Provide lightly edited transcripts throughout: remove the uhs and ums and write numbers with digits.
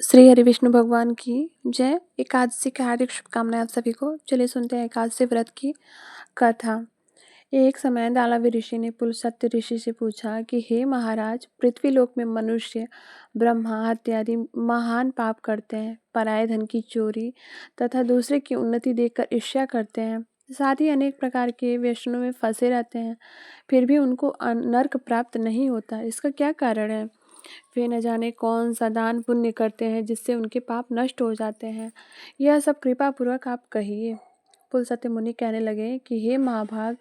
श्री हरि विष्णु भगवान की जय। एकादशी की हार्दिक शुभकामनाएं आप सभी को। चलिए सुनते हैं एकादशी व्रत की कथा। एक समय दानव ऋषि ने पुलस्त्य ऋषि से पूछा कि हे महाराज, पृथ्वी लोक में मनुष्य ब्रह्मा हत्या आदि महान पाप करते हैं, पराये धन की चोरी तथा दूसरे की उन्नति देखकर ईर्ष्या करते हैं, साथ ही अनेक प्रकार के व्यसनों में फंसे रहते हैं, फिर भी उनको नरक प्राप्त नहीं होता। इसका क्या कारण है? वे न जाने कौन सा दान पुण्य करते हैं जिससे उनके पाप नष्ट हो जाते हैं। यह सब कृपा पूर्वक आप कहिए। पुलस्त्य मुनि कहने लगे कि हे महाभाग,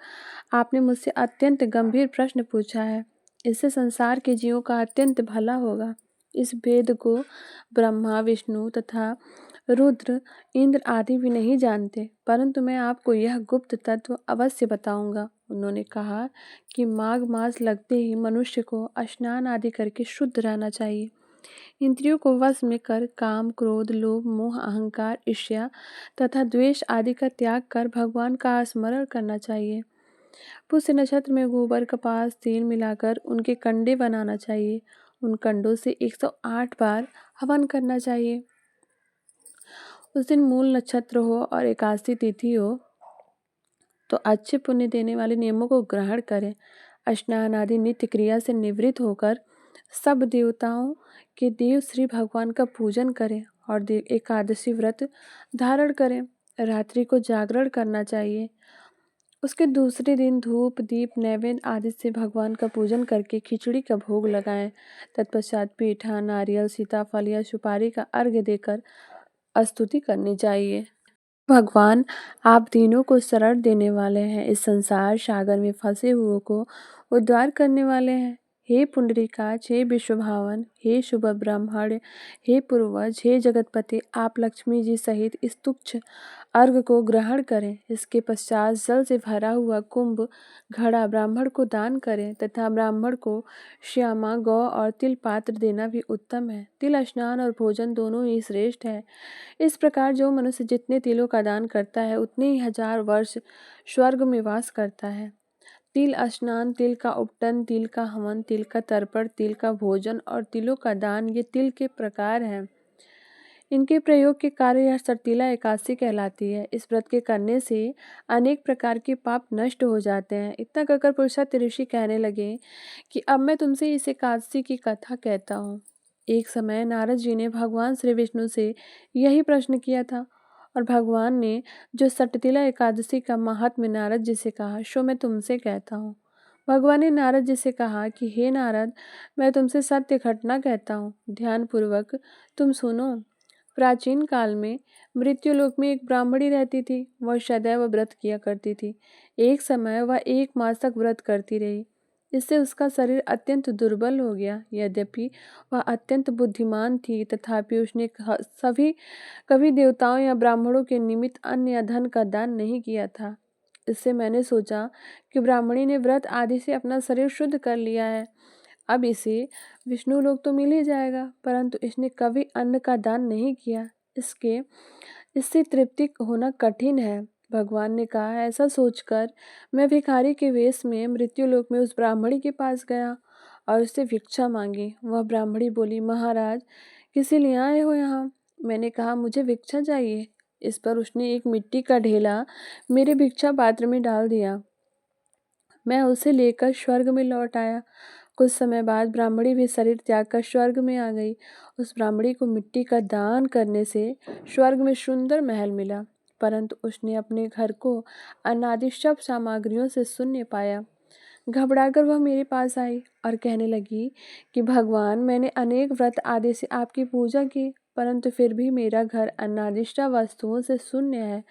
आपने मुझसे अत्यंत गंभीर प्रश्न पूछा है। इससे संसार के जीवों का अत्यंत भला होगा। इस भेद को ब्रह्मा विष्णु तथा रुद्र इंद्र आदि भी नहीं जानते, परंतु मैं आपको यह गुप्त तत्व अवश्य बताऊंगा। उन्होंने कहा कि माघ मास लगते ही मनुष्य को स्नान आदि करके शुद्ध रहना चाहिए। इंद्रियों को वश में कर काम क्रोध लोभ मोह अहंकार ईर्ष्या तथा द्वेष आदि का त्याग कर भगवान का स्मरण करना चाहिए। पुष्य नक्षत्र में गोबर कपास तेल मिलाकर उनके कंडे बनाना चाहिए। उन कंडों से 108 बार हवन करना चाहिए। उस दिन मूल नक्षत्र हो और एकादशी तिथि हो तो अच्छे पुण्य देने वाले नियमों को ग्रहण करें। स्नान आदि नित्य क्रिया से निवृत्त होकर सब देवताओं के देव श्री भगवान का पूजन करें और एकादशी व्रत धारण करें। रात्रि को जागरण करना चाहिए। उसके दूसरे दिन धूप दीप नैवेद्य आदि से भगवान का पूजन करके खिचड़ी का भोग लगाएं। तत्पश्चात पीठा नारियल सीताफल या सुपारी का अर्घ्य देकर स्तुति करनी चाहिए। भगवान, आप तीनों को शरण देने वाले हैं, इस संसार सागर में फंसे हुओं को उद्धार करने वाले हैं। हे पुंडरीकाक्ष, हे विश्वभावन, हे शुभ ब्राह्मण, हे पूर्वज, हे जगतपति, आप लक्ष्मी जी सहित इस तुच्छ अर्घ को ग्रहण करें। इसके पश्चात जल से भरा हुआ कुंभ घड़ा ब्राह्मण को दान करें तथा ब्राह्मण को श्यामा गौ और तिल पात्र देना भी उत्तम है। तिल स्नान और भोजन दोनों ही श्रेष्ठ है। इस प्रकार जो मनुष्य जितने तिलों का दान करता है उतने ही 1000 वर्ष स्वर्ग में वास करता है। तिल स्नान, तिल का उपटन, तिल का हवन, तिल का तर्पण, तिल का भोजन और तिलों का दान, ये तिल के प्रकार हैं। इनके प्रयोग के कार्य यह सटतीला एकादशी कहलाती है। इस व्रत के करने से अनेक प्रकार के पाप नष्ट हो जाते हैं। इतना कहकर पुलस्त्य ऋषि कहने लगे कि अब मैं तुमसे इस एकादशी की कथा कहता हूँ। एक समय नारद जी ने भगवान श्री विष्णु से यही प्रश्न किया था और भगवान ने जो सटतीला एकादशी का महात्म्य नारद जी से कहा सो मैं तुमसे कहता हूँ। भगवान ने नारद जी से कहा कि हे नारद, मैं तुमसे सत्य घटना कहता हूँ, ध्यानपूर्वक तुम सुनो। प्राचीन काल में मृत्युलोक में एक ब्राह्मणी रहती थी। वह सदैव व्रत किया करती थी। एक समय वह 1 मास तक व्रत करती रही। इससे उसका शरीर अत्यंत दुर्बल हो गया। यद्यपि वह अत्यंत बुद्धिमान थी, तथापि उसने सभी कभी देवताओं या ब्राह्मणों के निमित्त अन्न या धन का दान नहीं किया था। इससे मैंने सोचा कि ब्राह्मणी ने व्रत आदि से अपना शरीर शुद्ध कर लिया है, अब इसे विष्णु लोक तो मिल ही जाएगा, परंतु इसने कभी अन्न का दान नहीं किया। इससे तृप्ति होना कठिन है। भगवान ने कहा, ऐसा सोचकर मैं भिखारी के वेश में मृत्युलोक में उस ब्राह्मणी के पास गया और उससे भिक्षा मांगी। वह ब्राह्मणी बोली, महाराज, किसी लिए आए हो यहाँ? मैंने कहा, मुझे भिक्षा चाहिए। इस पर उसने एक मिट्टी का ढेला मेरे भिक्षा पात्र में डाल दिया। मैं उसे लेकर स्वर्ग में लौट आया। कुछ समय बाद ब्राह्मणी भी शरीर त्याग कर स्वर्ग में आ गई। उस ब्राह्मणी को मिट्टी का दान करने से स्वर्ग में सुंदर महल मिला, परंतु उसने अपने घर को अनादि सब सामग्रियों से शून्य पाया। घबराकर वह मेरे पास आई और कहने लगी कि भगवान, मैंने अनेक व्रत आदि से आपकी पूजा की, परंतु फिर भी मेरा घर अनादिष्ट वस्तुओं से शून्य है।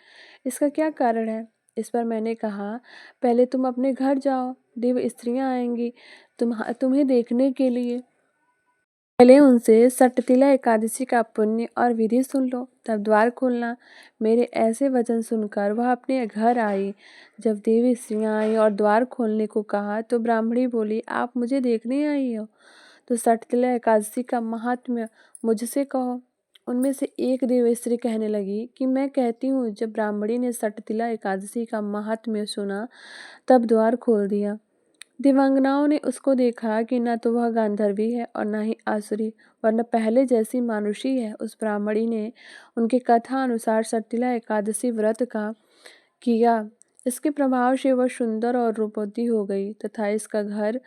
इसका क्या कारण है? इस पर मैंने कहा, पहले तुम अपने घर जाओ, देव स्त्रियां आएंगी तुम्हें देखने के लिए। पहले उनसे सटतिला एकादशी का पुण्य और विधि सुन लो, तब द्वार खोलना। मेरे ऐसे वचन सुनकर वह अपने घर आई। जब देवी स्त्रियां आई और द्वार खोलने को कहा तो ब्राह्मणी बोली, आप मुझे देखने आई हो तो सटतिला एकादशी का महात्म्य मुझसे कहो। उनमें से एक देव स्त्री कहने लगी कि मैं कहती हूँ। जब ब्राह्मणी ने सटतिला एकादशी का महात्म्य सुना तब द्वार खोल दिया। दिव्यांगनाओं ने उसको देखा कि न तो वह गांधर्वी है और न ही आसुरी, वरन पहले जैसी मानुषी है। उस ब्राह्मणी ने उनके कथा अनुसार सतीला एकादशी व्रत का किया। इसके प्रभाव से वह सुंदर और रूपवती हो गई तथा इसका घर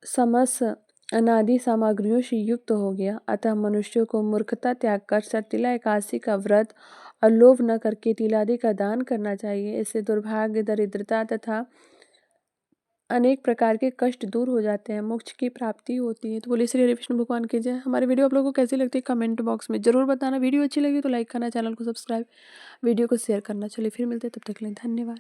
समस्त अनादि सामग्रियों से युक्त हो गया। अतः मनुष्यों को मूर्खता त्याग कर सतीला एकादशी का व्रत और लोभ न करके तिलादि का दान करना चाहिए। इससे दुर्भाग्य, दरिद्रता तथा अनेक प्रकार के कष्ट दूर हो जाते हैं, मोक्ष की प्राप्ति होती है। तो बोलिए श्री हरि विष्णु भगवान की जय। हमारी वीडियो आप लोगों को कैसी लगती है कमेंट बॉक्स में जरूर बताना। वीडियो अच्छी लगी तो लाइक करना, चैनल को सब्सक्राइब, वीडियो को शेयर करना। चलिए फिर मिलते हैं, तब तक के लिए धन्यवाद।